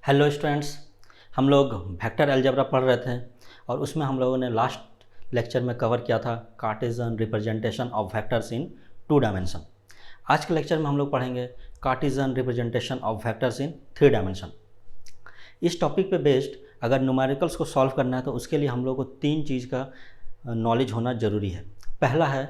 Hello students, हम लोग vector algebra पढ़ रहे थे और उसमें हम लोगों ने लास्ट लेक्चर में कवर किया था Cartesian representation of vectors in 2 dimension. आज के लेक्चर में हम लोग पढ़ेंगे Cartesian representation of vectors in 3 dimension. इस टॉपिक पे बेस्ड अगर न्यूमेरिकल्स को सॉल्व करना है तो उसके लिए हम लोग को 3 चीज़ का नॉलेज होना ज़रूरी है। पहला है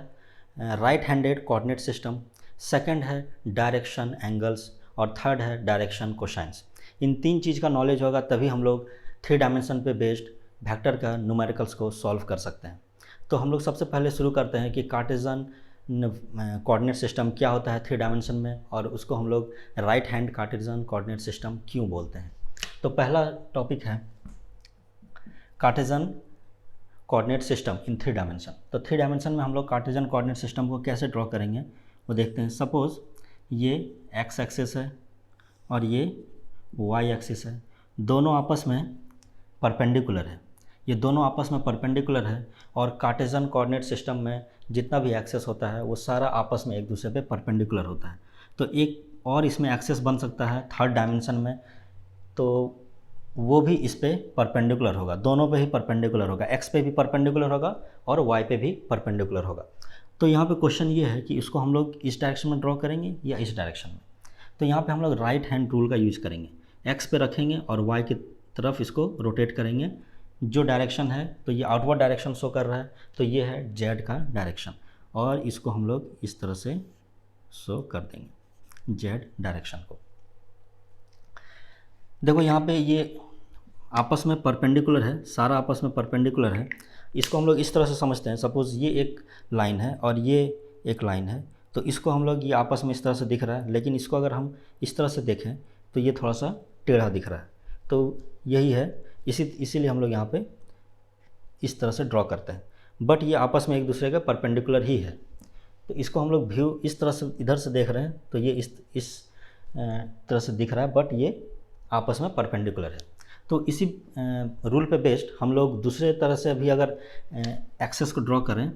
right handed coordinate system, second है डायरेक्शन एंगल्स और थर्ड है डायरेक्शन कोसाइंस। इन 3 चीज़ का नॉलेज होगा तभी हम लोग 3 डायमेंशन पे बेस्ड वेक्टर का न्यूमेरिकल्स को सॉल्व कर सकते हैं। तो हम लोग सबसे पहले शुरू करते हैं कि कार्टेशियन कोऑर्डिनेट सिस्टम क्या होता है 3 डायमेंशन में, और उसको हम लोग right hand Cartesian coordinate system क्यों बोलते हैं। तो पहला टॉपिक है Cartesian coordinate system in 3 dimension. तो 3 डायमेंशन में हम लोग कार्टेशियन कोऑर्डिनेट सिस्टम को कैसे ड्रॉ करेंगे वो देखते हैं। सपोज़ ये एक्स एक्सिस है और ये वाई एक्सिस है, दोनों आपस में परपेंडिकुलर है। ये दोनों आपस में परपेंडिकुलर है और कार्टेशियन कोऑर्डिनेट सिस्टम में जितना भी एक्सेस होता है वो सारा आपस में एक दूसरे पे परपेंडिकुलर होता है। तो एक और इसमें एक्सेस बन सकता है 3rd डायमेंशन में, तो वो भी इस पे परपेंडिकुलर होगा, दोनों पे ही परपेंडिकुलर होगा, एक्स पे भी परपेंडिकुलर होगा और वाई पे भी परपेंडिकुलर होगा। तो यहाँ पे क्वेश्चन ये है कि इसको हम लोग इस डायरेक्शन में ड्रॉ करेंगे या इस डायरेक्शन में। तो यहाँ पे हम लोग राइट हैंड रूल का यूज करेंगे, एक्स पे रखेंगे और वाई की तरफ इसको रोटेट करेंगे। जो डायरेक्शन है तो ये आउटवर्ड डायरेक्शन शो कर रहा है, तो ये है जेड का डायरेक्शन, और इसको हम लोग इस तरह से शो कर देंगे जेड डायरेक्शन को। देखो यहाँ पे ये आपस में परपेंडिकुलर है, सारा आपस में परपेंडिकुलर है। इसको हम लोग इस तरह से समझते हैं, सपोज़ ये एक लाइन है और ये एक लाइन है, तो इसको हम लोग ये आपस में इस तरह से दिख रहा है, लेकिन इसको अगर हम इस तरह से देखें तो ये थोड़ा सा टेढ़ा दिख रहा है। तो यही है, इसीलिए हम लोग यहाँ पे इस तरह से ड्रॉ करते हैं, बट ये आपस में एक दूसरे के परपेंडिकुलर ही है। तो इसको हम लोग व्यू इस तरह से इधर से देख रहे हैं तो ये इस तरह से दिख रहा है, बट ये आपस में परपेंडिकुलर है। तो इसी रूल पे बेस्ड हम लोग दूसरे तरह से भी अगर एक्सेस को ड्रॉ करें,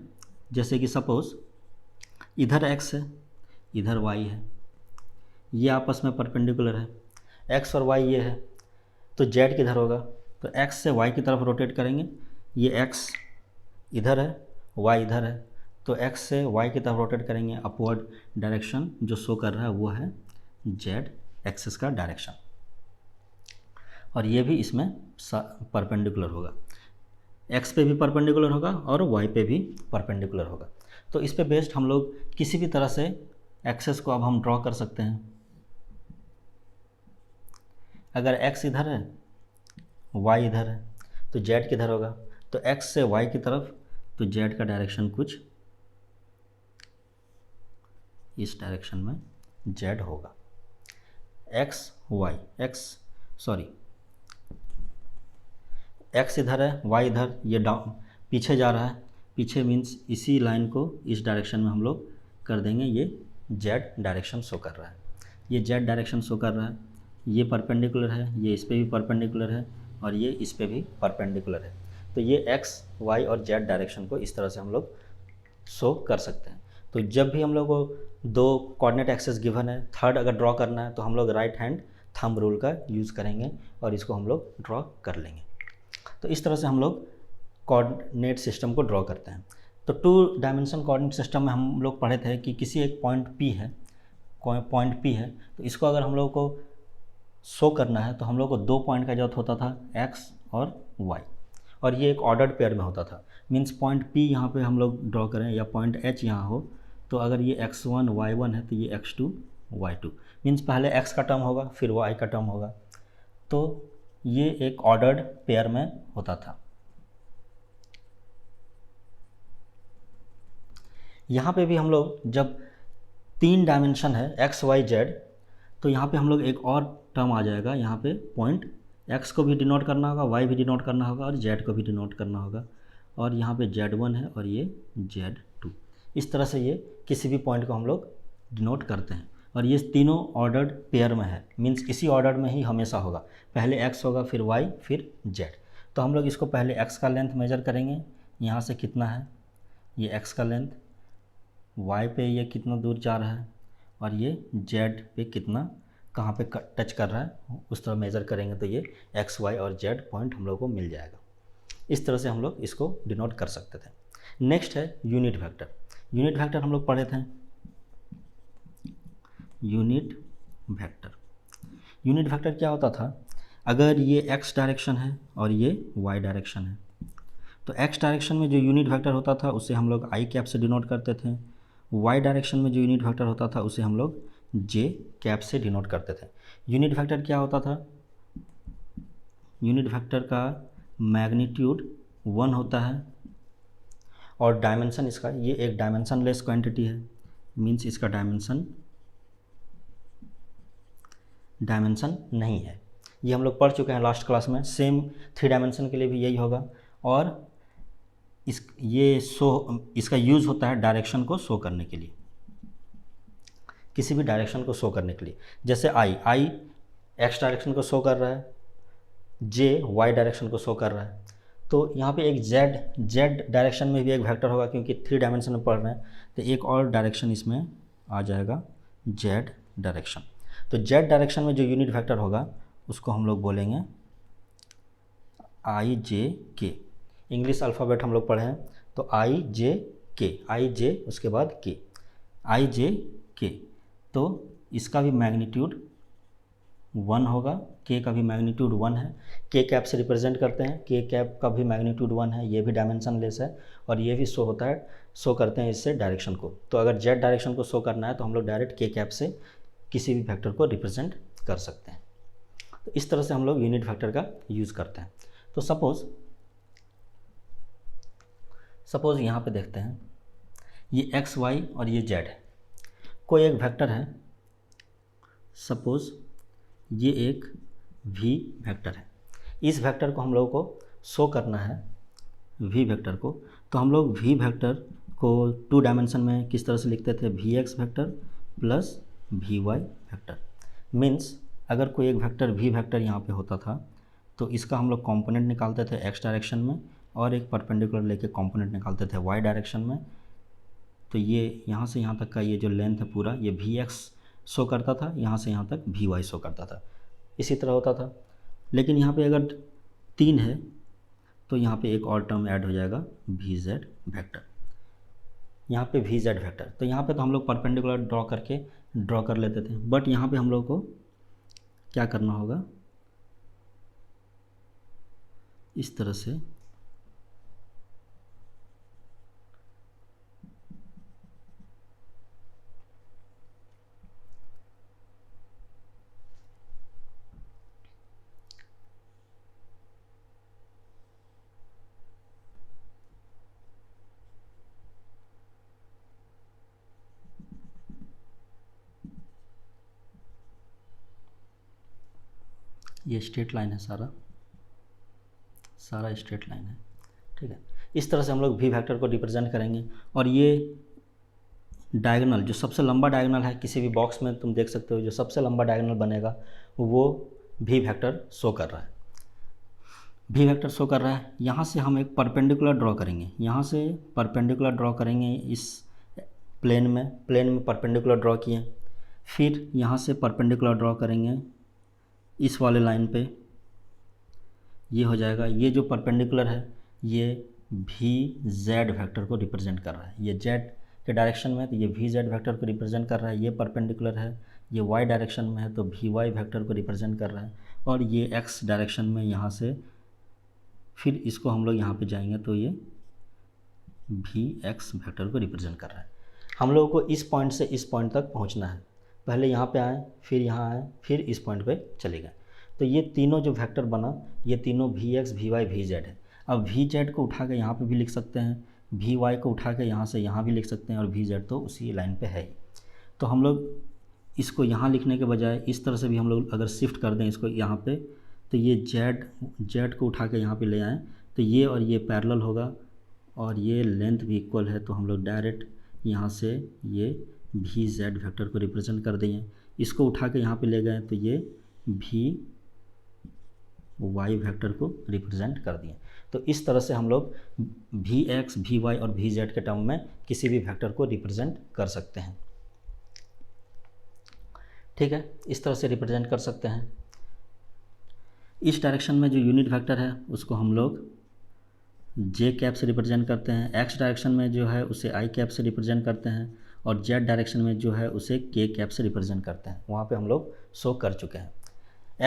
जैसे कि सपोज़ इधर एक्स है इधर वाई है, ये आपस में परपेंडिकुलर है, एक्स और वाई ये है, तो जेड किधर होगा, तो एक्स से वाई की तरफ रोटेट करेंगे। ये एक्स इधर है वाई इधर है, तो एक्स से वाई की तरफ रोटेट करेंगे, अपवर्ड डायरेक्शन जो शो कर रहा है वो है जेड एक्सिस का डायरेक्शन, और ये भी इसमें परपेंडिकुलर होगा, एक्स पे भी परपेंडिकुलर होगा और वाई पे भी परपेंडिकुलर होगा। तो इस पे बेस्ड हम लोग किसी भी तरह से एक्सेस को अब हम ड्रॉ कर सकते हैं। अगर एक्स इधर है वाई इधर है तो जेड किधर होगा, तो एक्स से वाई की तरफ, तो जेड का डायरेक्शन कुछ इस डायरेक्शन में जेड होगा। एक्स वाई एक्स इधर है वाई इधर, ये डाउन पीछे जा रहा है, पीछे मीन्स इसी लाइन को इस डायरेक्शन में हम लोग कर देंगे, ये जेड डायरेक्शन शो कर रहा है, ये जेड डायरेक्शन शो कर रहा है, ये परपेंडिकुलर है, ये इस पे भी परपेंडिकुलर है और ये इस पे भी परपेंडिकुलर है। तो ये एक्स वाई और जेड डायरेक्शन को इस तरह से हम लोग शो कर सकते हैं। तो जब भी हम लोग को 2 कोऑर्डिनेट एक्सेस गिवन है, थर्ड अगर ड्रॉ करना है तो हम लोग राइट हैंड थंब रूल का यूज़ करेंगे और इसको हम लोग ड्रॉ कर लेंगे। तो इस तरह से हम लोग कोऑर्डिनेट सिस्टम को ड्रॉ करते हैं। तो 2 डायमेंशन कोऑर्डिनेट सिस्टम में हम लोग पढ़े थे कि किसी एक पॉइंट P है, तो इसको अगर हम लोग को शो करना है तो हम लोग को 2 पॉइंट का जरूरत होता था, एक्स और वाई, और ये एक ऑर्डर्ड पेयर में होता था। मीन्स पॉइंट P यहाँ पे हम लोग ड्रॉ करें या पॉइंट H यहाँ हो, तो अगर ये x1 y1 है तो ये x2 y2, मीन्स पहले x का टर्म होगा फिर y का टर्म होगा। तो ये एक ऑर्डर्ड पेयर में होता था। यहाँ पे भी हम लोग जब 3 डायमेंशन है एक्स वाई जेड, तो यहाँ पे हम लोग एक और टर्म आ जाएगा, यहाँ पे पॉइंट एक्स को भी डिनोट करना होगा, वाई भी डिनोट करना होगा और जेड को भी डिनोट करना होगा, और यहाँ पे z1 है और ये z2। इस तरह से ये किसी भी पॉइंट को हम लोग डिनोट करते हैं, और ये तीनों ऑर्डर्ड पेयर में है, मीन्स इसी ऑर्डर में ही हमेशा होगा, पहले x होगा फिर y फिर z। तो हम लोग इसको पहले x का लेंथ मेजर करेंगे, यहाँ से कितना है ये x का लेंथ, y पे ये कितना दूर जा रहा है और ये z पे कितना कहाँ पे टच कर रहा है उस तरह मेज़र करेंगे तो ये एक्स वाई और जेड पॉइंट हम लोग को मिल जाएगा। इस तरह से हम लोग इसको डिनोट कर सकते थे। नेक्स्ट है यूनिट वेक्टर। यूनिट वेक्टर हम लोग पढ़े थे, यूनिट वेक्टर। यूनिट वेक्टर क्या होता था, अगर ये एक्स डायरेक्शन है और ये वाई डायरेक्शन है तो एक्स डायरेक्शन में जो यूनिट वेक्टर होता था उसे हम लोग आई कैप से डिनोट करते थे, वाई डायरेक्शन में जो यूनिट वेक्टर होता था उसे हम लोग जे कैप से डिनोट करते थे। यूनिट वेक्टर क्या होता था, यूनिट वेक्टर का मैग्नीट्यूड 1 होता है और डायमेंशन इसका, ये एक डायमेंशनलेस क्वांटिटी है, मींस इसका डायमेंशन नहीं है। ये हम लोग पढ़ चुके हैं लास्ट क्लास में। सेम 3 डायमेंशन के लिए भी यही होगा। और इसका यूज़ होता है डायरेक्शन को शो करने के लिए, किसी भी डायरेक्शन को शो करने के लिए। जैसे आई एक्स डायरेक्शन को शो कर रहा है, जे वाई डायरेक्शन को शो कर रहा है। तो यहाँ पे एक जेड डायरेक्शन में भी एक वेक्टर होगा, क्योंकि 3 डायमेंशन में पढ़ रहे हैं तो एक और डायरेक्शन इसमें आ जाएगा, जेड डायरेक्शन। तो जेड डायरेक्शन में जो यूनिट वेक्टर होगा उसको हम लोग बोलेंगे आई जे के। इंग्लिश अल्फ़ाबेट हम लोग पढ़े हैं तो आई जे उसके बाद के, आई जे के। तो इसका भी मैग्नीट्यूड 1 होगा, के का भी मैग्नीट्यूड 1 है। के कैप से रिप्रेजेंट करते हैं, के कैप का भी मैग्नीट्यूड 1 है, ये भी डायमेंशन लेस है और ये भी शो करते हैं इससे डायरेक्शन को। तो अगर जेड डायरेक्शन को शो करना है तो हम लोग डायरेक्ट के कैप से किसी भी वेक्टर को रिप्रेजेंट कर सकते हैं। तो इस तरह से हम लोग यूनिट वेक्टर का यूज़ करते हैं। तो सपोज़ यहाँ पे देखते हैं, ये एक्स वाई और ये जेड है, कोई एक वेक्टर है, सपोज़ ये एक वी वेक्टर है। इस वेक्टर को हम लोगों को शो करना है, वी वेक्टर को। तो हम लोग वी वेक्टर को 2 डायमेंशन में किस तरह से लिखते थे, V X vector plus we Y vector. Means अगर कोई एक वेक्टर वी वेक्टर यहाँ पे होता था तो इसका हम लोग कंपोनेंट निकालते थे एक्स डायरेक्शन में और एक परपेंडिकुलर लेके कंपोनेंट निकालते थे वाई डायरेक्शन में। तो ये यहाँ से यहाँ तक का ये जो लेंथ है पूरा, ये वी एक्स शो करता था, यहाँ से यहाँ तक वी वाई शो करता था, इसी तरह होता था। लेकिन यहाँ पे अगर 3 है तो यहाँ पे एक और टर्म ऐड हो जाएगा, वी जेड वेक्टर। यहाँ पे वी जेड वेक्टर, तो यहाँ पे तो हम लोग परपेंडिकुलर ड्रॉ कर लेते थे, बट यहाँ पे हम लोग को क्या करना होगा, इस तरह से ये स्ट्रेट लाइन है, सारा स्ट्रेट लाइन है, ठीक है। इस तरह से हम लोग वी वेक्टर को रिप्रेजेंट करेंगे। और ये डायगोनल, जो सबसे लंबा डायगोनल है किसी भी बॉक्स में, तुम देख सकते हो जो सबसे लंबा डायगोनल बनेगा वो वी वेक्टर शो कर रहा है, वी वेक्टर शो कर रहा है। यहाँ से हम एक परपेंडिकुलर ड्रॉ करेंगे, यहाँ से परपेंडिकुलर ड्रॉ करेंगे, इस प्लेन में परपेंडिकुलर ड्रॉ किए। फिर यहाँ से परपेंडिकुलर ड्रॉ करेंगे इस वाले लाइन पे, ये हो जाएगा। ये जो परपेंडिकुलर है ये वी जेड वेक्टर को रिप्रेजेंट कर रहा है, ये जेड के डायरेक्शन में है तो ये वी जेड वेक्टर को रिप्रेजेंट कर रहा है। ये परपेंडिकुलर है, ये वाई डायरेक्शन में है तो वी वाई वेक्टर को रिप्रेजेंट कर रहा है। और ये एक्स डायरेक्शन में, यहाँ से फिर इसको हम लोग यहाँ पे जाएंगे तो ये वी एक्स वेक्टर को रिप्रेजेंट कर रहा है। हम लोगों को इस पॉइंट से इस पॉइंट तक पहुँचना है, पहले यहाँ पे आए, फिर यहाँ आए, फिर इस पॉइंट पे चले गए। तो ये तीनों जो वेक्टर बना, ये तीनों V X V Y V Z है। अब वी जेड को उठा के यहाँ पे भी लिख सकते हैं, वी वाई को उठा के यहाँ से यहाँ भी लिख सकते हैं, और वी जेड तो उसी लाइन पे है ही। तो हम लोग इसको यहाँ लिखने के बजाय इस तरह से भी हम लोग अगर शिफ्ट कर दें इसको यहाँ पे, तो ये जेड को उठा के यहाँ पे ले आएँ तो ये और ये पैरेलल होगा और ये लेंथ भी इक्वल है। तो हम लोग डायरेक्ट यहाँ से ये वी जेड वेक्टर को रिप्रेजेंट कर देंगे। इसको उठा के यहाँ पे ले गए तो ये वी वाई वेक्टर को रिप्रेजेंट कर दिए। तो इस तरह से हम लोग वी एक्स वी वाई और वी जेड के टर्म में किसी भी वेक्टर को रिप्रेजेंट कर सकते हैं, ठीक है, इस तरह से रिप्रेजेंट कर सकते हैं। इस डायरेक्शन में जो यूनिट वेक्टर है उसको हम लोग जे कैप से रिप्रेजेंट करते हैं, एक्स डायरेक्शन में जो है उसे आई कैप से रिप्रेजेंट करते हैं, और जेड डायरेक्शन में जो है उसे के कैप से रिप्रेजेंट करते हैं। वहाँ पे हम लोग शो कर चुके हैं।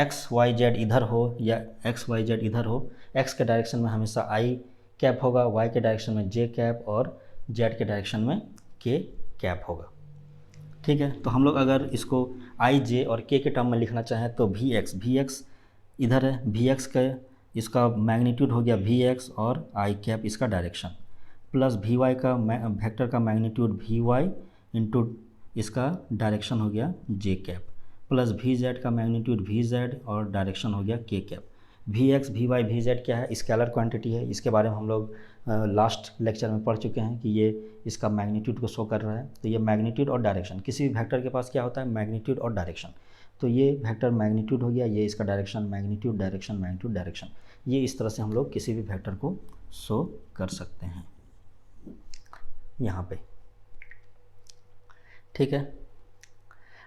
एक्स वाई जेड इधर हो या एक्स वाई जेड इधर हो, एक्स के डायरेक्शन में हमेशा आई कैप होगा, वाई के डायरेक्शन में जे कैप और जेड के डायरेक्शन में के कैप होगा। ठीक है, तो हम लोग अगर इसको आई जे और के टर्म में लिखना चाहें तो वी एक्स इधर है, वी एक्स का इसका मैग्नीट्यूड हो गया वी एक्स और आई कैप इसका डायरेक्शन, प्लस वी वाई का वेक्टर का मैग्नीट्यूड वी वाई इंटू इसका डायरेक्शन हो गया J cap, plus we Z का मैग्नीट्यूड वी जेड और डायरेक्शन हो गया K cap. V X V Y V Z क्या है? स्केलर क्वांटिटी है। इसके बारे में हम लोग लास्ट लेक्चर में पढ़ चुके हैं कि ये इसका मैग्नीट्यूड को शो कर रहा है। तो ये मैग्नीट्यूड और डायरेक्शन, किसी भी वेक्टर के पास क्या होता है? मैग्नीट्यूड और डायरेक्शन। तो ये वेक्टर मैग्नीट्यूड हो गया, ये इसका direction, magnitude direction magnitude direction. ये इस तरह से हम लोग किसी भी वेक्टर को शो कर सकते हैं यहाँ पे। ठीक है,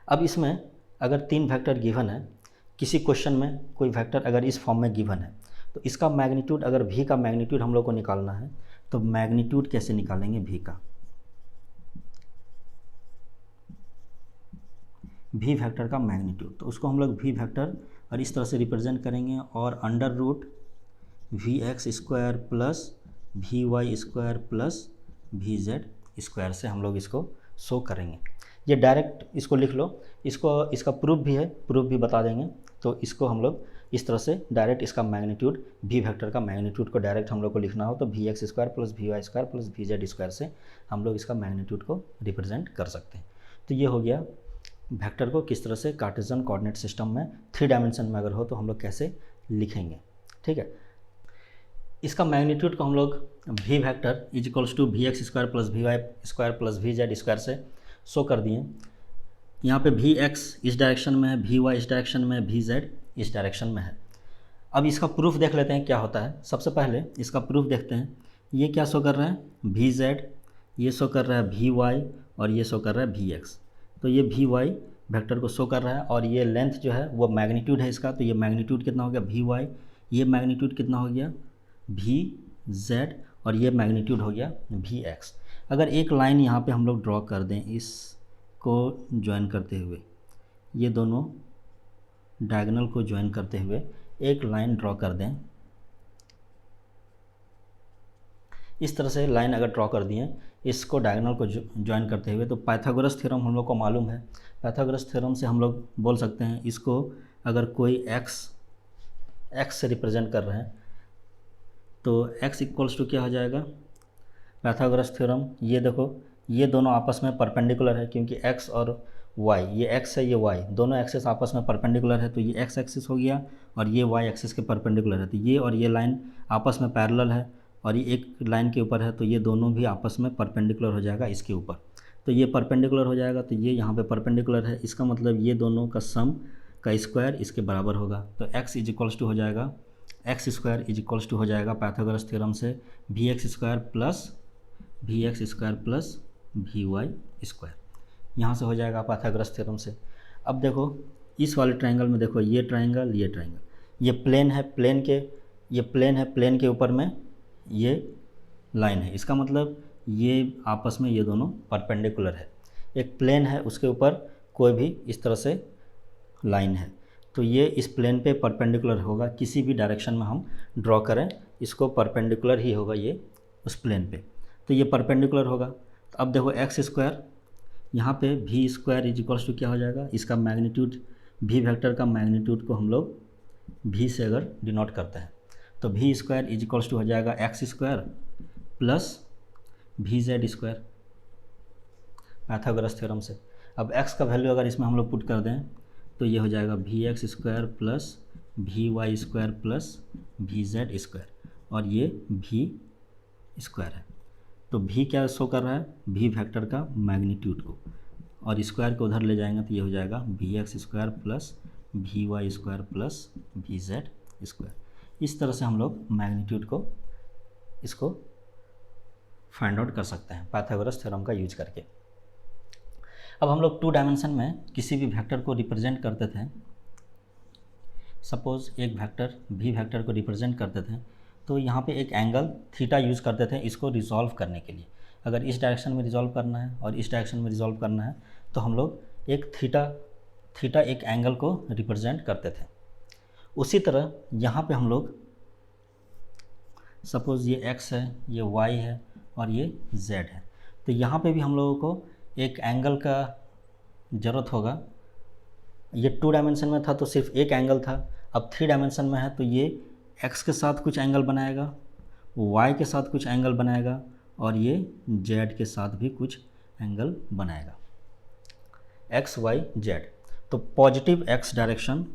अब इसमें अगर 3 वेक्टर गिवन है, किसी क्वेश्चन में कोई वेक्टर अगर इस फॉर्म में गिवन है तो इसका मैग्नीट्यूड, अगर v का मैग्नीट्यूड हम लोग को निकालना है तो मैग्नीट्यूड कैसे निकालेंगे? v का, v वेक्टर का मैग्नीट्यूड, तो उसको हम लोग v वेक्टर और इस तरह से रिप्रेजेंट करेंगे, और under root V x square plus we Y square plus V Z square से हम लोग इसको शो करेंगे। ये डायरेक्ट इसको लिख लो, इसको इसका प्रूफ भी है, प्रूफ भी बता देंगे। तो इसको हम लोग इस तरह से डायरेक्ट इसका मैग्नीट्यूड, वी वेक्टर का मैग्नीट्यूड को डायरेक्ट हम लोग को लिखना हो तो V x square plus we Y square plus V Z square से हम लोग इसका मैग्नीट्यूड को रिप्रेजेंट कर सकते हैं। तो ये हो गया वेक्टर को किस तरह से कार्टेशियन कोऑर्डिनेट सिस्टम में 3 डायमेंशन में अगर हो तो हम लोग कैसे लिखेंगे। ठीक है, इसका मैग्नीट्यूड को हम लोग V vector is equals to V x square plus we Y square plus V Z square से शो कर दिए। यहाँ पे वी एक्स इस डायरेक्शन में है, वी वाई इस डायरेक्शन में है, वी जेड इस डायरेक्शन में है। अब इसका प्रूफ देख लेते हैं क्या होता है। सबसे पहले इसका प्रूफ देखते हैं। ये क्या शो कर रहा है? वी जेड, ये शो कर रहा है वी वाई, और ये शो कर रहा है वी एक्स। तो ये वी वाई वेक्टर को शो कर रहा है, और ये लेंथ जो है वो मैग्नीट्यूड है इसका। तो ये मैग्नीट्यूड कितना हो गया? We Y. ये मैग्नीट्यूड कितना हो गया? वी जेड, और ये मैग्नीट्यूड हो गया वी एक्स। अगर एक लाइन यहाँ पे हम लोग ड्रॉ कर दें, इसको ज्वाइन करते हुए, ये दोनों डायगोनल को ज्वाइन करते हुए एक लाइन ड्रॉ कर दें, इस तरह से लाइन अगर ड्रॉ कर दिए इसको डायगोनल को ज्वाइन करते हुए, तो पाइथागोरस थ्योरम हम लोग को मालूम है। पाइथागोरस थ्योरम से हम लोग बोल सकते हैं इसको, अगर कोई एक्स से रिप्रेजेंट कर रहे हैं तो x इक्वल्स टू क्या हो जाएगा? पाइथागोरस थ्योरम, ये देखो ये दोनों आपस में परपेंडिकुलर है, क्योंकि x और y, ये x है ये y, दोनों एक्सेस आपस में परपेंडिकुलर है। तो ये x एक्सिस हो गया और ये y एक्सिस के परपेंडिकुलर है। तो ये और ये लाइन आपस में पैरेलल है, और ये एक लाइन के ऊपर है, तो ये दोनों भी आपस में परपेंडिकुलर हो जाएगा इसके ऊपर। तो ये परपेंडिकुलर हो जाएगा, तो ये यहाँ पे परपेंडिकुलर है, इसका मतलब ये दोनों का सम का स्क्वायर इसके बराबर होगा। तो x इज इक्वल्स टू हो जाएगा, X square is equals to हो जाएगा पाइथागोरस थ्योरम से V x square plus we Y square, यहाँ से हो जाएगा पाइथागोरस थ्योरम से। अब देखो इस वाले ट्रायंगल में, देखो ये ट्रायंगल, ये प्लेन है, प्लेन के ऊपर में ये लाइन है, इसका मतलब ये आपस में ये दोनों परपेंडिकुलर है। एक प्लेन है उसके ऊपर कोई भी इस तरह से लाइन है, तो ये इस प्लेन पे परपेंडिकुलर होगा। किसी भी डायरेक्शन में हम ड्रॉ करें इसको परपेंडिकुलर ही होगा ये उस प्लेन पे, तो ये परपेंडिकुलर होगा। तो अब देखो एक्स स्क्वायर, यहाँ पे V square is equals to क्या हो जाएगा? इसका मैग्नीट्यूड, वी वेक्टर का मैग्नीट्यूड को हम लोग वी से अगर डिनोट करते हैं तो V square is equals to हो जाएगा X square plus V Z square Pythagoras theorem से। अब एक्स का वैल्यू अगर इसमें हम लोग पुट कर दें तो ये हो जाएगा we x square plus we Y square plus V Z square, और ये वी स्क्वायर है। तो वी क्या शो कर रहा है? वी वेक्टर का मैग्नीट्यूड को, और स्क्वायर को उधर ले जाएंगे तो ये हो जाएगा we x square plus we Y square plus V Z square. इस तरह से हम लोग मैग्नीट्यूड को इसको फाइंड आउट कर सकते हैं पाइथागोरस थ्योरम का यूज करके। अब हम लोग 2 डायमेंशन में किसी भी वेक्टर को रिप्रेजेंट करते थे, सपोज़ एक वेक्टर भी वेक्टर को रिप्रेजेंट करते थे, तो यहाँ पे एक एंगल थीटा यूज़ करते थे इसको रिजॉल्व करने के लिए। अगर इस डायरेक्शन में रिजॉल्व करना है और इस डायरेक्शन में रिजॉल्व करना है तो हम लोग एक थीटा एक एंगल को रिप्रेजेंट करते थे। उसी तरह यहाँ पे हम लोग सपोज़ ये x है, ये y है और ये z है, तो यहाँ पे भी हम लोगों को एक एंगल का ज़रूरत होगा। ये 2 डायमेंशन में था तो सिर्फ एक एंगल था, अब 3 डायमेंशन में है तो ये x के साथ कुछ एंगल बनाएगा, y के साथ कुछ एंगल बनाएगा और ये z के साथ भी कुछ एंगल बनाएगा, x y z। तो पॉजिटिव x डायरेक्शन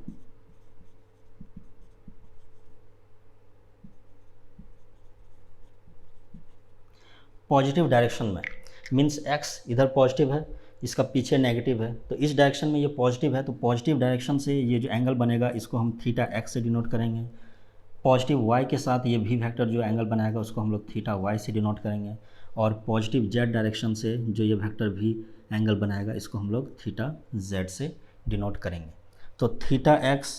में मीन्स x इधर पॉजिटिव है, इसका पीछे नेगेटिव है, तो इस डायरेक्शन में ये पॉजिटिव है, तो पॉजिटिव डायरेक्शन से ये जो एंगल बनेगा इसको हम थीटा x से डिनोट करेंगे। पॉजिटिव y के साथ ये भी वेक्टर जो एंगल बनाएगा उसको हम लोग थीटा y से डिनोट करेंगे, और पॉजिटिव z डायरेक्शन से जो ये वेक्टर भी एंगल बनाएगा इसको हम लोग थीटा z से डिनोट करेंगे। तो theta x,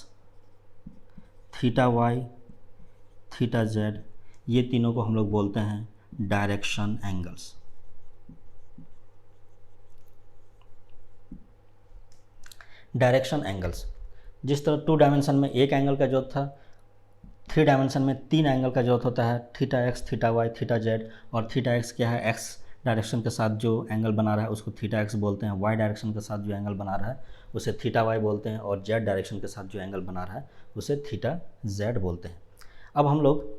theta y, theta z, ये तीनों को हम लोग बोलते हैं डायरेक्शन एंगल्स। डायरेक्शन एंगल्स जिस तरह 2 डायमेंशन में एक एंगल का जरूरत था, 3 डायमेंशन में 3 एंगल का जरूरत होता है, theta x, theta y, theta z। और थीटा x क्या है, x डायरेक्शन के साथ जो एंगल बना रहा है उसको थीटा x बोलते हैं, y डायरेक्शन के साथ जो एंगल बना रहा है उसे थीटा y बोलते हैं, और z डायरेक्शन के साथ जो एंगल बना रहा है उसे थीटा z बोलते हैं। अब हम लोग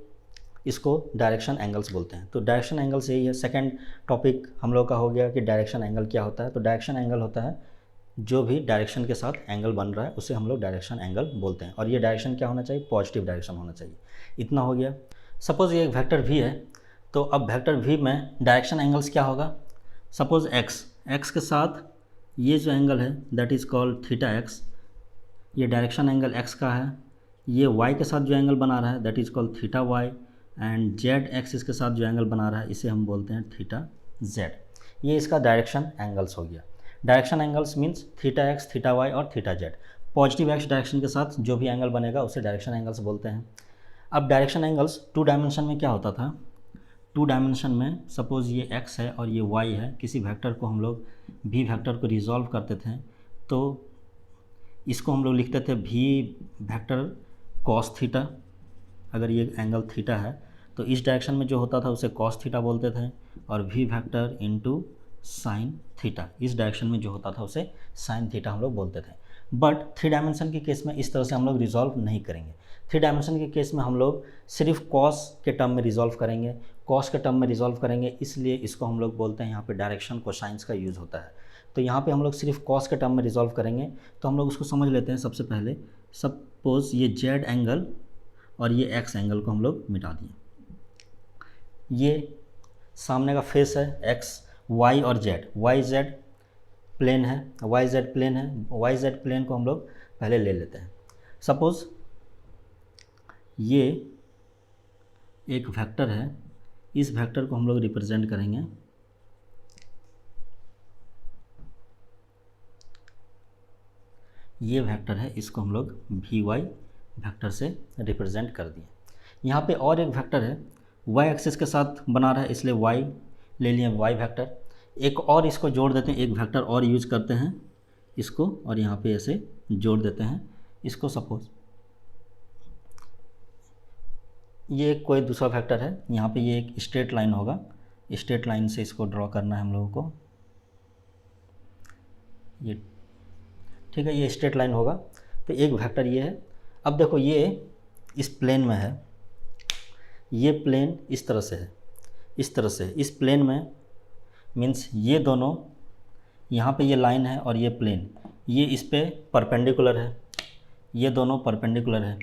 इसको डायरेक्शन एंगल्स बोलते हैं। तो डायरेक्शन एंगल्स यही है। सेकेंड टॉपिक हम लोग का हो गया कि डायरेक्शन एंगल क्या होता है। तो डायरेक्शन एंगल होता है जो भी डायरेक्शन के साथ एंगल बन रहा है उसे हम लोग डायरेक्शन एंगल बोलते हैं, और ये डायरेक्शन क्या होना चाहिए, पॉजिटिव डायरेक्शन होना चाहिए। इतना हो गया। सपोज़ ये एक वेक्टर v है, तो अब वेक्टर v में डायरेक्शन एंगल्स क्या होगा, सपोज़ x के साथ ये जो एंगल है that is called theta x, ये डायरेक्शन एंगल x का है। ये y के साथ जो एंगल बना रहा है that is called theta y, and z axis के साथ जो एंगल बना रहा है इसे हम बोलते हैं थीटा z। ये इसका डायरेक्शन एंगल्स हो गया। Direction angles means theta x, theta y और theta z। Positive x direction के साथ जो भी एंगल बनेगा उसे डायरेक्शन एंगल्स बोलते हैं। अब डायरेक्शन एंगल्स 2 डायमेंशन में क्या होता था, 2 डायमेंशन में सपोज़ ये x है और ये y है, किसी वेक्टर को हम लोग v वेक्टर को रिजॉल्व करते थे तो इसको हम लोग लिखते थे v वेक्टर कॉस थीटा। अगर ये एंगल थीटा है तो इस डायरेक्शन में जो होता था उसे कॉस थीटा बोलते थे, और v vector into sine theta, इस डायरेक्शन में जो होता था उसे साइन थीटा हम लोग बोलते थे। बट 3 डायमेंशन के केस में इस तरह से हम लोग रिजॉल्व नहीं करेंगे। 3 डायमेंशन के केस में हम लोग सिर्फ कॉस के टर्म में रिजॉल्व करेंगे, कॉस के टर्म में रिजॉल्व करेंगे, इसलिए इसको हम लोग बोलते हैं यहाँ पे डायरेक्शन कोसाइंस का यूज़ होता है। तो यहाँ पे हम लोग सिर्फ कॉस के टर्म में रिजॉल्व करेंगे, तो हम लोग उसको समझ लेते हैं। सबसे पहले सपोज़ ये जेड एंगल और ये एक्स एंगल को हम लोग मिटा दिए, ये सामने का फेस है एक्स, वाई और जेड, वाई जेड प्लेन है, वाई जेड प्लेन है, वाई जेड प्लेन को हम लोग पहले ले लेते हैं। सपोज़ ये एक वेक्टर है, इस वेक्टर को हम लोग रिप्रेजेंट करेंगे ये वेक्टर है, इसको हम लोग वी वाई वेक्टर से रिप्रेजेंट कर दिए। यहाँ पे और एक वेक्टर है वाई एक्सिस के साथ बना रहा है, इसलिए वाई ले लिए वाई वेक्टर। एक और इसको जोड़ देते हैं, एक वेक्टर और यूज करते हैं इसको, और यहाँ पे ऐसे जोड़ देते हैं इसको। सपोज ये कोई दूसरा वेक्टर है, यहाँ पे ये एक स्ट्रेट लाइन होगा, स्ट्रेट लाइन से इसको ड्रॉ करना है हम लोगों को, ये ठीक है, ये स्ट्रेट लाइन होगा। तो एक वेक्टर ये है। अब देखो ये इस प्लेन में है, ये प्लेन इस तरह से है, इस तरह से इस प्लेन में मीन्स ये दोनों, यहाँ पे ये लाइन है और ये प्लेन, ये इस पे परपेंडिकुलर है, ये दोनों परपेंडिकुलर है।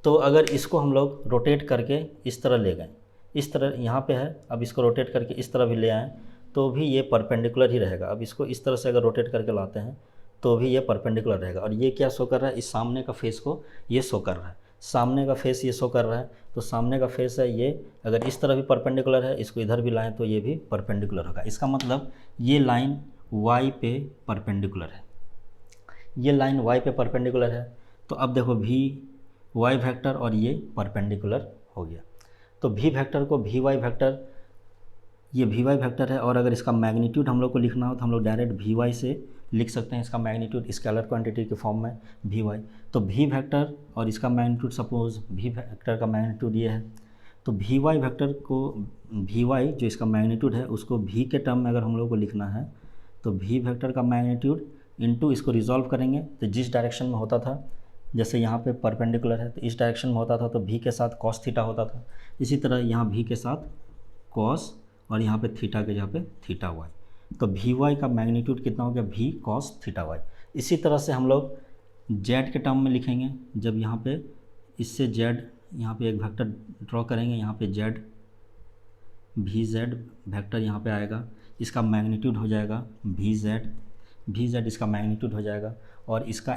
तो अगर इसको हम लोग रोटेट करके इस तरह ले गए, इस तरह यहाँ पे है, अब इसको रोटेट करके इस तरह भी ले आएँ तो भी ये परपेंडिकुलर ही रहेगा। अब इसको इस तरह से अगर रोटेट करके लाते हैं तो भी ये परपेंडिकुलर रहेगा। और ये क्या शो कर रहा है, इस सामने का फेस को ये शो कर रहा है, सामने का फेस ये शो कर रहा है। तो सामने का फेस है ये, अगर इस तरह भी परपेंडिकुलर है, इसको इधर भी लाएं तो ये भी परपेंडिकुलर होगा। इसका मतलब ये लाइन y पे परपेंडिकुलर है, ये लाइन y पे परपेंडिकुलर है। तो अब देखो v y वेक्टर और ये परपेंडिकुलर हो गया। तो v वेक्टर को vy वेक्टर, ये vy वेक्टर है, और अगर इसका मैग्नीट्यूड हम लोग को लिखना हो तो हम लोग डायरेक्ट vy से लिख सकते हैं, इसका मैग्नीट्यूड स्केलर क्वांटिटी के फॉर्म में vy। तो v वेक्टर और इसका मैग्नीट्यूड, सपोज v वेक्टर का मैग्नीट्यूड ये है, तो vy वेक्टर को, vy जो इसका मैग्नीट्यूड है उसको v के टर्म में अगर हम लोग को लिखना है तो v वेक्टर का मैग्नीट्यूड इनटू, इसको रिजॉल्व करेंगे तो जिस डायरेक्शन में होता था, जैसे यहाँ पे परपेंडिकुलर है तो इस डायरेक्शन में होता था तो v के साथ cos थीटा होता था, इसी तरह यहाँ v के साथ cos और यहाँ पे थीटा के जगह पे थीटा y, तो vy का मैग्नीट्यूड कितना हो गया, v cos थीटा y। इसी तरह से हम लोग z के टर्म में लिखेंगे, जब यहाँ पे इससे z, यहाँ पे एक वेक्टर ड्रॉ करेंगे, यहाँ पे z vz वेक्टर यहाँ पे आएगा, इसका मैग्नीट्यूड हो जाएगा vz इसका मैग्नीट्यूड हो जाएगा, और इसका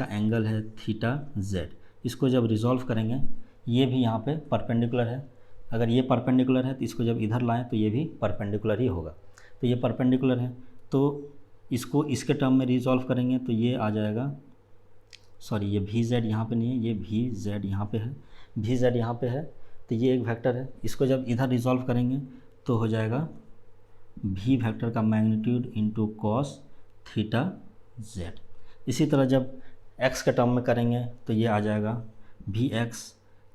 एंगल है थीटा z। इसको जब रिजॉल्व करेंगे, ये भी यहाँ पे परपेंडिकुलर है, अगर ये परपेंडिकुलर है तो इसको जब इधर लाएं तो ये भी परपेंडिकुलर ही होगा। तो ये परपेंडिकुलर है तो इसको इसके टर्म में रिजॉल्व करेंगे तो ये आ जाएगा, सॉरी ये vz यहाँ पे नहीं है, ये vz यहाँ पे है, vz यहाँ पे है, तो ये एक वेक्टर है, इसको जब इधर रिजॉल्व करेंगे तो हो जाएगा v वेक्टर का magnitude into cos theta z। इसी तरह जब x के टर्म में करेंगे तो ये आ जाएगा vx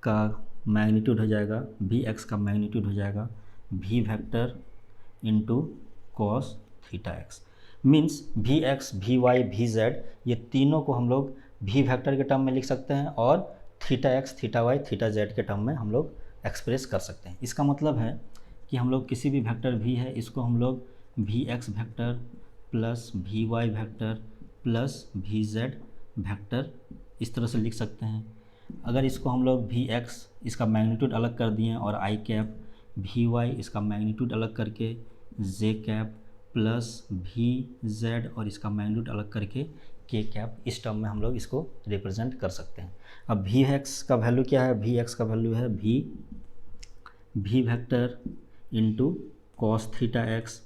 का मैग्नीट्यूड हो जाएगा, vx का मैग्नीट्यूड हो जाएगा v vector into cos theta x। Means vx, vy, vz ये तीनों को हम लोग v वेक्टर के टर्म में लिख सकते हैं और theta x, theta y, theta z के टर्म में हम लोग एक्सप्रेस कर सकते हैं। इसका मतलब है कि हम लोग किसी भी वेक्टर v है, इसको हम लोग vx vector plus vy vector plus vz vector इस तरह से लिख सकते हैं। अगर इसको हम लोग vx इसका मैग्नीट्यूड अलग कर दिए और i कैप, vy इसका मैग्नीट्यूड अलग करके j कैप प्लस vz और इसका मैग्नीट्यूड अलग करके k कैप, इस टर्म में हम लोग इसको रिप्रेजेंट कर सकते हैं। अब vx का वैल्यू क्या है, vx का वैल्यू है v vector into cos theta X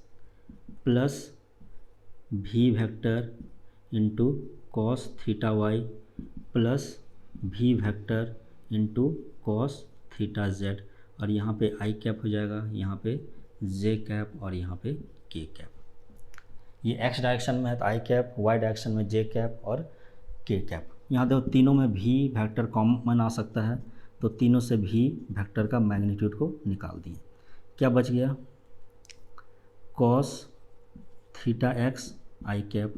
plus v vector into cos theta Y plus v vector into cos theta z, और यहाँ पे i कैप हो जाएगा, यहाँ पे j कैप और यहाँ पे k कैप। ये x डायरेक्शन में है तो i कैप, y डायरेक्शन में j कैप और k कैप। यहाँ देखो तीनों में v वेक्टर कॉमन आ सकता है, तो तीनों से v वेक्टर का मैग्नीट्यूड को निकाल दिए। क्या बच गया, cos theta x i cap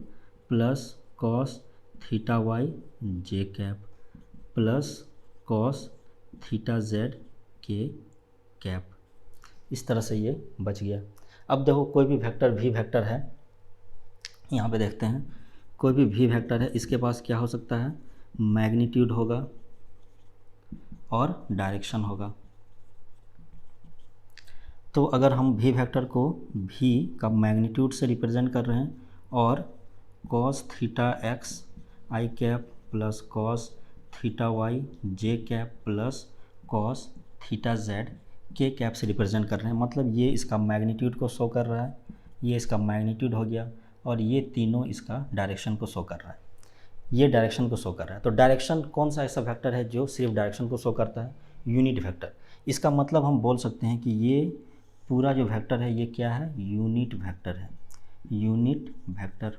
plus cos theta y j cap plus cos theta z k cap. इस तरह से ये बच गया। अब देखो कोई भी वेक्टर v वेक्टर है, यहाँ पे देखते हैं, कोई भी v वेक्टर है, इसके पास क्या हो सकता है, मैग्नीट्यूड होगा और डायरेक्शन होगा। तो अगर हम v वेक्टर को v का मैग्नीट्यूड से रिप्रेजेंट कर रहे हैं और cos theta x i cap plus cos theta y j cap plus cos theta z k cap से रिप्रेजेंट कर रहे हैं, मतलब ये इसका मैग्नीट्यूड को शो कर रहा है, ये इसका मैग्नीट्यूड हो गया, और ये तीनों इसका डायरेक्शन को शो कर रहा है, ये डायरेक्शन को शो कर रहा है। तो डायरेक्शन कौन सा ऐसा वेक्टर है जो सिर्फ डायरेक्शन को शो करता है, यूनिट वेक्टर। इसका मतलब हम बोल सकते हैं कि ये पूरा जो वेक्टर है ये क्या है, यूनिट वेक्टर है, यूनिट वेक्टर।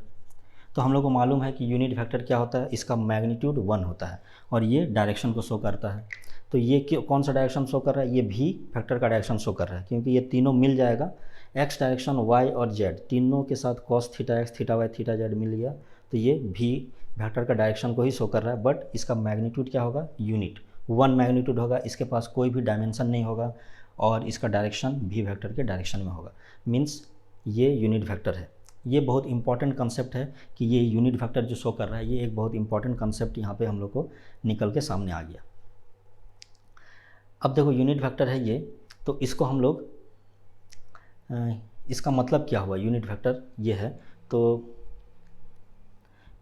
तो हम लोग को मालूम है कि यूनिट वेक्टर क्या होता है, इसका मैग्नीट्यूड 1 होता है और ये डायरेक्शन को शो करता है। तो ये कौन सा डायरेक्शन शो कर रहा है, ये v वेक्टर का डायरेक्शन शो कर रहा है, क्योंकि ये तीनों मिल जाएगा, x डायरेक्शन, y और z तीनों के साथ cos theta x, theta y, theta z मिल गया, तो ये v वेक्टर का डायरेक्शन को ही शो कर रहा है। बट इसका मैग्नीट्यूड क्या होगा, यूनिट 1 मैग्नीट्यूड होगा, इसके पास कोई भी डायमेंशन नहीं होगा और इसका डायरेक्शन v वेक्टर के डायरेक्शन में होगा। मीन्स ये यूनिट वेक्टर है। ये बहुत इंपॉर्टेंट कंसेप्ट है कि ये यूनिट वेक्टर जो शो कर रहा है, ये एक बहुत इंपॉर्टेंट कंसेप्ट यहाँ पे हम लोग को निकल के सामने आ गया। अब देखो यूनिट वेक्टर है ये, तो इसको हम लोग, इसका मतलब क्या हुआ, यूनिट वेक्टर ये है, तो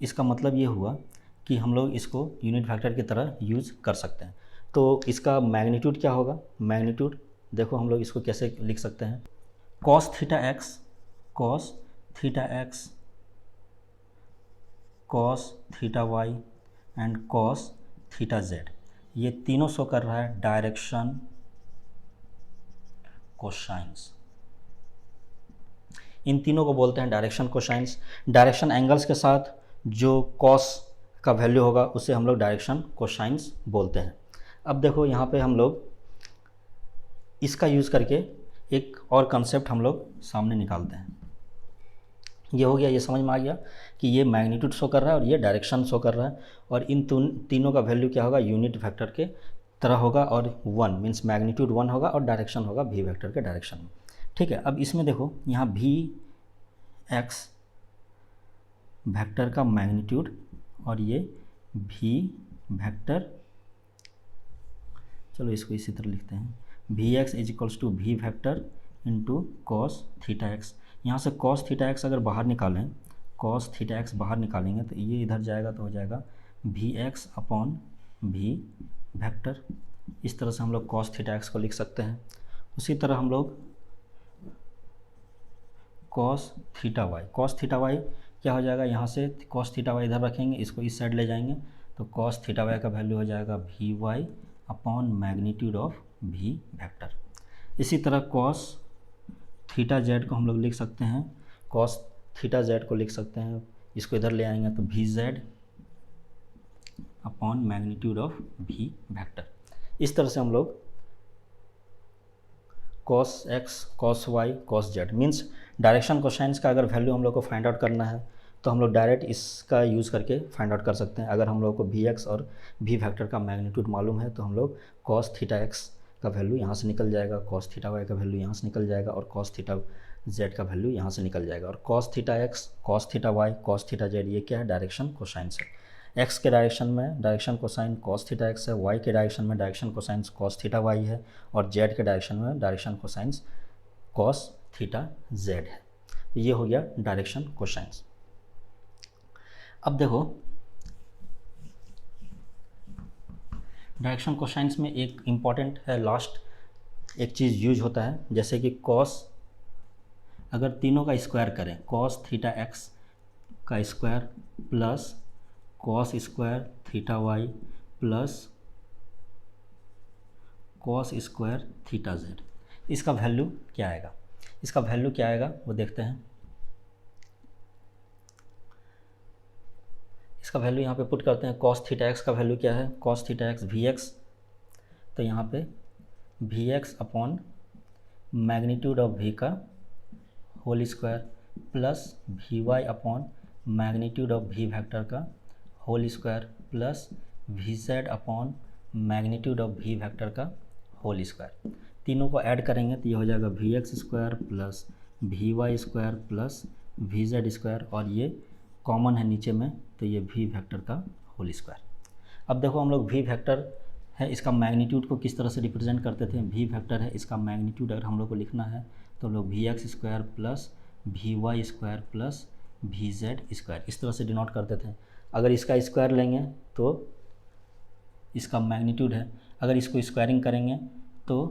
इसका मतलब ये हुआ कि हम लोग इसको यूनिट वेक्टर की तरह यूज़ कर सकते हैं। तो इसका मैग्नीट्यूड क्या होगा, मैग्नीट्यूड देखो हम लोग इसको कैसे लिख सकते हैं, cos theta X cos theta X, cos theta Y and cos theta Z, ये तीनों शो कर रहा है डायरेक्शन कोसाइंस। इन तीनों को बोलते हैं डायरेक्शन कोसाइंस। डायरेक्शन एंगल्स के साथ जो कॉस का वैल्यू होगा उसे हम लोग डायरेक्शन कोसाइंस बोलते हैं। अब देखो यहाँ पे हम लोग इसका यूज़ करके एक और कंसेप्ट हम लोग सामने निकालते हैं। ये हो गया, ये समझ में आ गया कि ये मैग्नीट्यूड शो कर रहा है और ये डायरेक्शन शो कर रहा है, और इन तीनों का वैल्यू क्या होगा, यूनिट वेक्टर के तरह होगा, और 1 मीन्स मैग्नीट्यूड 1 होगा और डायरेक्शन होगा वी वेक्टर के डायरेक्शन में। ठीक है, अब इसमें देखो यहाँ वी एक्स वेक्टर का मैग्नीट्यूड और ये वी वेक्टर, चलो इसको इसी तरह लिखते हैं, V X is equals to V vector into cos theta X. यहाँ से कॉस थीटा एक्स अगर बाहर निकालें, कॉस थीटा एक्स बाहर निकालेंगे तो ये इधर जाएगा तो हो जाएगा we x upon V vector. इस तरह से हम लोग कॉस थीटा एक्स को लिख सकते हैं। उसी तरह हम लोग cos theta Y, cos theta Y क्या हो जाएगा, यहाँ से कॉस थीटा वाई इधर रखेंगे, इसको इस साइड ले जाएंगे तो कॉस थीटा वाई का वैल्यू हो जाएगा V Y upon magnitude of we vector. इसी तरह कॉस थीटा जेड को हम लोग लिख सकते हैं, कॉस थीटा जेड को लिख सकते हैं, इसको इधर ले आएंगे तो V Z upon magnitude of we vector. इस तरह से हम लोग cos X, cos Y, cos Z means direction cosines का अगर वैल्यू हम लोग को फाइंड आउट करना है तो हम लोग डायरेक्ट इसका यूज़ करके फाइंड आउट कर सकते हैं। अगर हम लोग को वी एक्स और वी वेक्टर का मैग्नीट्यूड मालूम है तो हम लोग कॉस थीटा एक्स का वैल्यू यहाँ से निकल जाएगा, कॉस थीटा वाई का वैल्यू यहाँ से निकल जाएगा और कॉस थीटा जेड का वैल्यू यहाँ से निकल जाएगा। और cos theta X, cos theta Y, cos theta Z ये क्या है, डायरेक्शन कोसाइंस है। एक्स के डायरेक्शन में direction cosine cos theta X है, वाई के डायरेक्शन में direction cosines cos theta Y है, और जेड के डायरेक्शन में direction cosines cos theta Z है। तो ये हो गया डायरेक्शन कोसाइंस। अब देखो डायरेक्शन कोसाइंस में एक इम्पॉर्टेंट है, लास्ट एक चीज़ यूज होता है, जैसे कि कॉस अगर तीनों का स्क्वायर करें, कॉस थीटा एक्स का square plus cos square theta Y plus cos square theta Z, इसका वैल्यू क्या आएगा, इसका वैल्यू क्या आएगा वो देखते हैं। इसका वैल्यू यहाँ पे पुट करते हैं। कॉस थीटा एक्स का वैल्यू क्या है, cos theta x v x, तो यहाँ पे we x upon magnitude of we का whole square plus we Y upon magnitude of we vector का whole square plus V Z upon magnitude of we vector का whole square. तीनों को add करेंगे तो ये हो जाएगा we x square plus we Y square plus V Z square, और ये कॉमन है नीचे में तो ये वी वेक्टर का होल स्क्वायर। अब देखो हम लोग वी वेक्टर है, इसका मैग्नीट्यूड को किस तरह से रिप्रेजेंट करते थे, वी वेक्टर है, इसका मैग्नीट्यूड अगर हम लोग को लिखना है तो हम लोग V x square plus we Y square plus V Z square इस तरह से डिनोट करते थे। अगर इसका स्क्वायर लेंगे तो इसका मैग्नीट्यूड है, अगर इसको स्क्वायरिंग करेंगे तो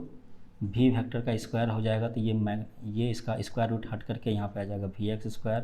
वी वेक्टर का स्क्वायर हो जाएगा, तो ये इसका स्क्वायर रूट हट करके यहाँ पे आ जाएगा we x square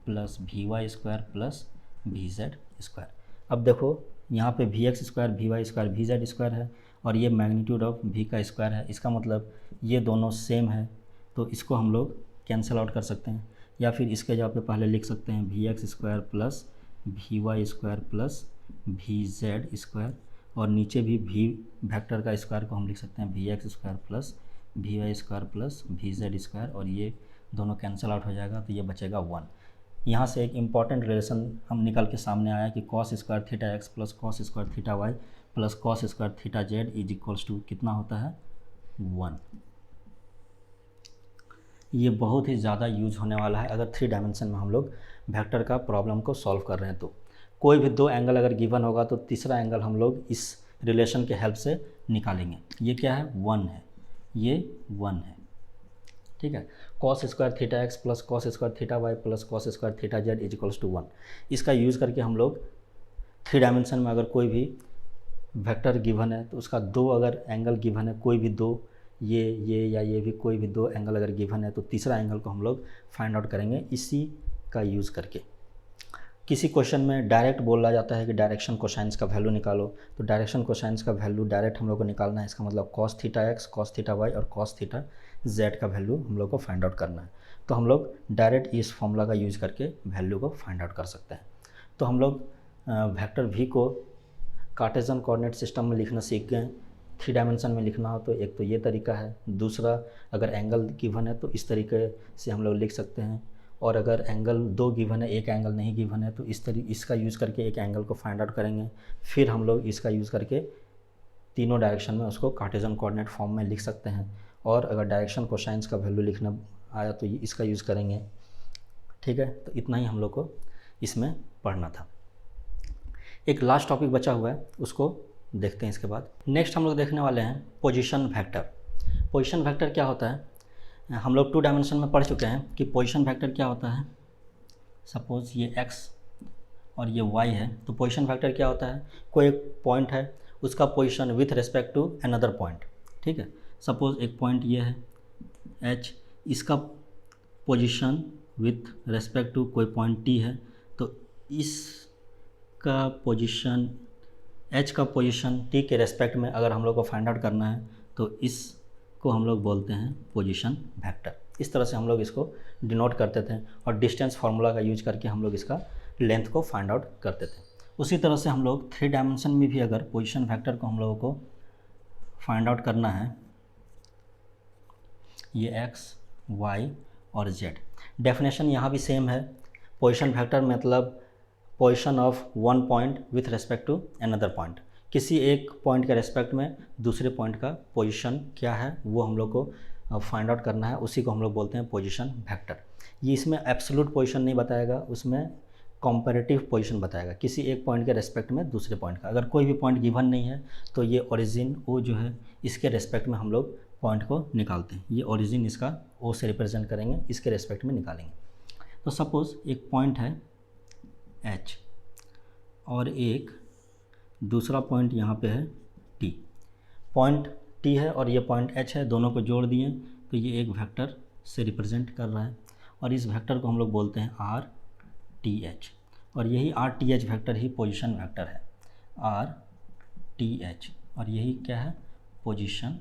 plus we Y square plus V Z square. अब देखो यहाँ पे we x square V Y square V Z square है और ये मैग्नीट्यूड ऑफ वी का स्क्वायर है, इसका मतलब ये दोनों सेम है, तो इसको हम लोग कैंसिल आउट कर सकते हैं, या फिर इसके जगह पे पहले लिख सकते हैं V x square plus we Y square plus V Z square, और नीचे भी वी वेक्टर का स्क्वायर को हम लिख सकते हैं V x square plus we Y square plus V Z square, और ये दोनों कैंसिल आउट हो जाएगा तो ये बचेगा 1। यहाँ से एक इम्पॉर्टेंट रिलेशन हम निकल के सामने आया कि cos square theta X plus cos square theta Y plus cos square theta Z is equals to कितना होता है, 1। ये बहुत ही ज़्यादा यूज होने वाला है अगर 3 डायमेंशन में हम लोग वेक्टर का प्रॉब्लम को सॉल्व कर रहे हैं। तो कोई भी 2 एंगल अगर गिवन होगा तो तीसरा एंगल हम लोग इस रिलेशन के हेल्प से निकालेंगे। ये क्या है, 1 है, ये 1 है, ठीक है। Cos square theta X plus cos square theta Y plus cos square theta Z is equals to 1। इसका यूज़ करके हम लोग 3 डायमेंशन में अगर कोई भी वेक्टर गिवन है तो उसका 2 अगर एंगल गिवन है, कोई भी 2 ये या ये भी कोई भी दो एंगल अगर गिवन है तो तीसरा एंगल को हम लोग फाइंड आउट करेंगे इसी का यूज़ करके। किसी क्वेश्चन में डायरेक्ट बोला जाता है कि डायरेक्शन कोसाइंस का वैल्यू निकालो, तो डायरेक्शन कोसाइंस का वैल्यू डायरेक्ट हम लोग को निकालना है। इसका मतलब cos theta X, cos theta Y और कॉस थीटा जेड का वैल्यू हम लोग को फाइंड आउट करना है। तो हम लोग डायरेक्ट इस फॉर्मूला का यूज़ करके वैल्यू को फाइंड आउट कर सकते हैं। तो हम लोग वेक्टर वी को कार्टेशियन कोऑर्डिनेट सिस्टम में लिखना सीख गए। 3 डायमेंशन में लिखना हो तो एक तो ये तरीका है, दूसरा अगर एंगल गिवन है तो इस तरीके से हम लोग लिख सकते हैं, और अगर एंगल 2 गिवन है, एक एंगल नहीं गिवन है तो इसका यूज़ करके एक एंगल को फाइंड आउट करेंगे। फिर हम लोग इसका यूज़ करके तीनों डायरेक्शन में उसको कार्टेशियन कोऑर्डिनेट फॉर्म में लिख सकते हैं, और अगर डायरेक्शन कोसाइंस का वैल्यू लिखना आया तो इसका यूज़ करेंगे। ठीक है, तो इतना ही हम लोग को इसमें पढ़ना था। एक लास्ट टॉपिक बचा हुआ है, उसको देखते हैं इसके बाद। नेक्स्ट हम लोग देखने वाले हैं पोजीशन वेक्टर। पोजीशन वेक्टर क्या होता है, हम लोग 2 डायमेंशन में पढ़ चुके हैं कि पोजीशन वेक्टर क्या होता है। सपोज़ ये x और ये y है, तो पोजीशन वेक्टर क्या होता है, कोई एक पॉइंट है, उसका position with respect to another point. ठीक है, सपोज़ एक पॉइंट ये है h, इसका पोजीशन विथ रिस्पेक्ट टू कोई पॉइंट t है, तो इसका पोजीशन h का पोजीशन t के रेस्पेक्ट में अगर हम लोग को फाइंड आउट करना है तो इसको हम लोग बोलते हैं पोजीशन वेक्टर। इस तरह से हम लोग इसको डिनोट करते थे, और डिस्टेंस फार्मूला का यूज करके हम लोग इसका लेंथ को फाइंड आउट करते थे। उसी तरह से हम लोग 3 डायमेंशन में भी अगर पोजीशन वेक्टर को हम लोगों को फाइंड आउट करना है, ये x, y और z, डेफिनेशन यहाँ भी सेम है। पोजीशन वेक्टर मतलब position of one point with respect to another point, किसी एक पॉइंट के रेस्पेक्ट में दूसरे पॉइंट का पोजीशन क्या है वो हम लोग को फाइंड आउट करना है, उसी को हम लोग बोलते हैं पोजीशन वेक्टर। ये इसमें एब्सोल्यूट पोजीशन नहीं बताएगा, उसमें कंपैरेटिव पोजीशन बताएगा, किसी एक पॉइंट के रेस्पेक्ट में दूसरे पॉइंट का। अगर कोई भी पॉइंट गिवन नहीं है तो ये ओरिजिन ओ जो है इसके रेस्पेक्ट में हम लोग पॉइंट को निकालते हैं। ये ओरिजिन इसका ओ से रिप्रेजेंट करेंगे, इसके रेस्पेक्ट में निकालेंगे। तो सपोज़ एक पॉइंट है H और एक दूसरा पॉइंट यहाँ पे है T। पॉइंट T है और ये पॉइंट H है, दोनों को जोड़ दिए तो ये एक वेक्टर से रिप्रेजेंट कर रहा है, और इस वेक्टर को हम लोग बोलते हैं RTH, और यही RTH वेक्टर ही पोजीशन वेक्टर है। RTH, और यही क्या है, पोजीशन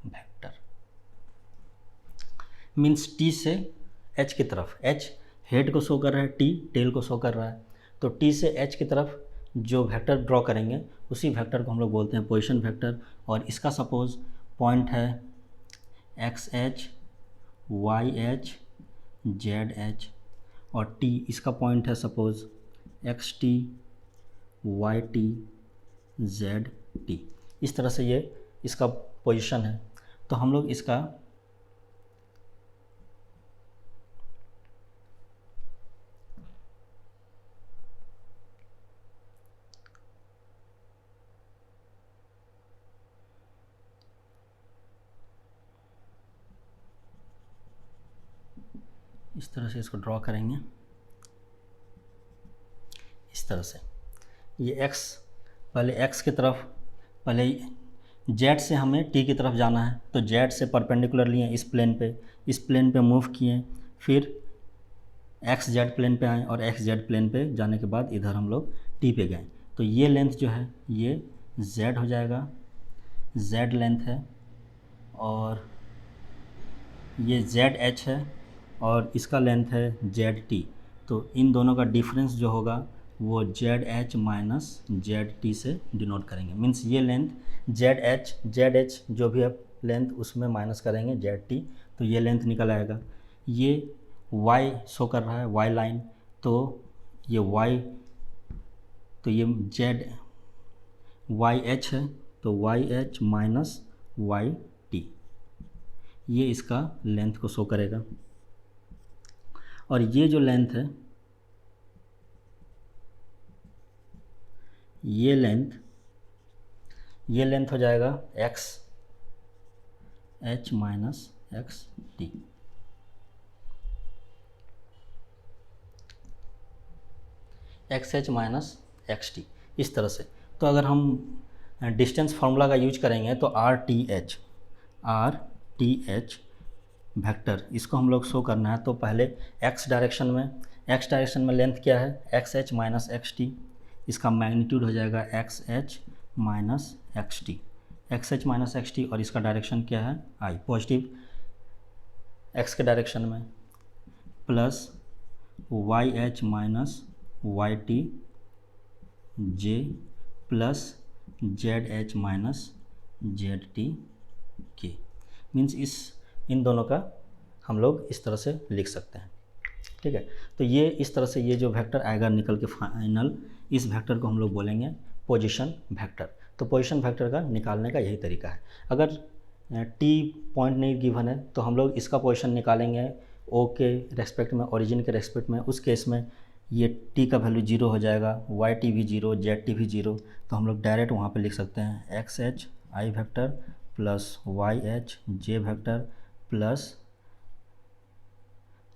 वेक्टर। मीन्स T से H की तरफ, H हेड को शो कर रहा है, T टेल को शो कर रहा है, तो T से H की तरफ जो वेक्टर ड्रॉ करेंगे उसी वेक्टर को हम लोग बोलते हैं पोजीशन वेक्टर। और इसका सपोज़ पॉइंट है XH, YH, ZH, और T इसका पॉइंट है सपोज़ XT, YT, ZT। इस तरह से ये इसका पोजीशन है। तो हम लोग इसका इस तरह से इसको ड्रॉ करेंगे, इस तरह से। ये x, पहले x की तरफ, पहले z से हमें t की तरफ जाना है, तो z से परपेंडिकुलर लिए इस प्लेन पे मूव किए, फिर xz प्लेन पे आए, और xz प्लेन पे जाने के बाद इधर हम लोग t पे गए। तो ये लेंथ जो है ये z हो जाएगा, z लेंथ है, और ये ZH है, और इसका लेंथ है ZT। तो इन दोनों का डिफरेंस जो होगा वो ZH माइनस ZT से डिनोट करेंगे। मीन्स ये लेंथ ZH जो भी है लेंथ उसमें माइनस करेंगे ZT, तो ये लेंथ निकल आएगा। ये Y शो कर रहा है, Y लाइन, तो ये Y, तो ये YH है, तो YH माइनस YT, ये इसका लेंथ को शो करेगा। और ये जो लेंथ है, ये लेंथ हो जाएगा XH minus XT। XH minus XT, इस तरह से। तो अगर हम डिस्टेंस फार्मूला का यूज करेंगे तो आर टी एच वेक्टर, इसको हम लोग शो करना है तो पहले एक्स डायरेक्शन में लेंथ क्या है, x h minus x t, इसका मैग्नीट्यूड हो जाएगा x h minus x t, और इसका डायरेक्शन क्या है, आई, पॉजिटिव एक्स के डायरेक्शन में, plus Y h minus y t j plus Z h minus z t k. Means इन दोनों का हम लोग इस तरह से लिख सकते हैं। ठीक है, तो ये इस तरह से ये जो वेक्टर आएगा निकल के फाइनल, इस वेक्टर को हम लोग बोलेंगे पोजीशन वेक्टर। तो पोजीशन वेक्टर का निकालने का यही तरीका है। अगर टी पॉइंट नहीं गिवन है तो हम लोग इसका पोजीशन निकालेंगे ओ के रेस्पेक्ट में, ओरिजिन के रेस्पेक्ट में। उस केस में ये टी का वैल्यू 0 हो जाएगा, वाई टी भी 0, जेड टी भी 0। तो हम लोग डायरेक्ट वहाँ पे लिख सकते हैं X H I vector plus Y H J vector plus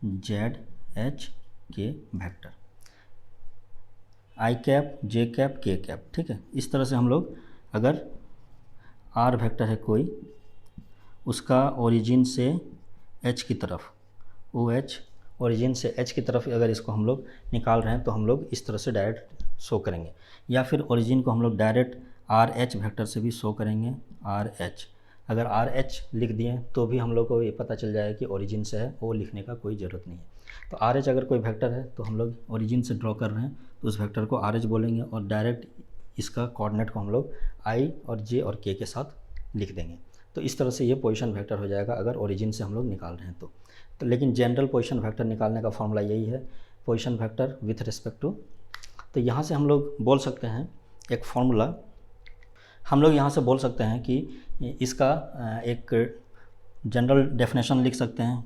Z H K vector, I cap J cap K cap. ठीक है, इस तरह से हम लोग अगर आर वेक्टर है कोई, उसका ओरिजिन से एच की तरफ, ओ एच ओरिजिन से एच की तरफ अगर इसको हम लोग निकाल रहे हैं तो हम लोग इस तरह से डायरेक्ट शो करेंगे, या फिर ओरिजिन को हम लोग डायरेक्ट आर एच वेक्टर से भी शो करेंगे, आर एच। अगर आर एच लिख दिए तो भी हम लोग को ये पता चल जाएगा कि ओरिजिन से है, वो लिखने का कोई ज़रूरत नहीं है। तो आर एच अगर कोई वेक्टर है तो हम लोग ओरिजिन से ड्रॉ कर रहे हैं तो उस वेक्टर को आर एच बोलेंगे, और डायरेक्ट इसका कोऑर्डिनेट को हम लोग आई और जे और के साथ लिख देंगे। तो इस तरह से ये पोजीशन वेक्टर हो जाएगा अगर ओरिजिन से हम लोग निकाल रहे हैं तो लेकिन जनरल पोजीशन वेक्टर निकालने का फॉर्मूला यही है, position vector with respect to. तो यहाँ से हम लोग बोल सकते हैं एक फॉर्मूला, हम लोग यहाँ से बोल सकते हैं कि इसका एक जनरल डेफिनेशन लिख सकते हैं,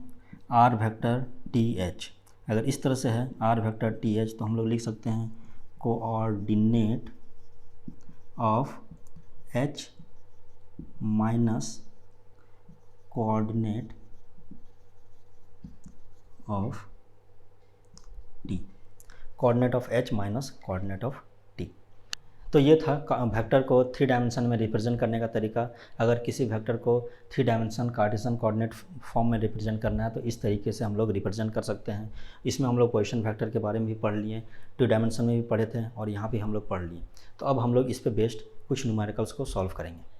आर वेक्टर टी एच। अगर इस तरह से है आर वेक्टर टी एच तो हम लोग लिख सकते हैं coordinate of H minus coordinate of T, coordinate of H minus coordinate of T. तो ये था वेक्टर को 3 डायमेंशन में रिप्रेजेंट करने का तरीका। अगर किसी वेक्टर को 3 डायमेंशन कार्टेशियन कोऑर्डिनेट फॉर्म में रिप्रेजेंट करना है तो इस तरीके से हम लोग रिप्रेजेंट कर सकते हैं। इसमें हम लोग पोजीशन वेक्टर के बारे में भी पढ़ लिए, 2 डायमेंशन में भी पढ़े थे और यहाँ भी हम लोग पढ़ लिए। तो अब हम लोग इस पे बेस्ड कुछ न्यूमेरिकल्स को सॉल्व करेंगे।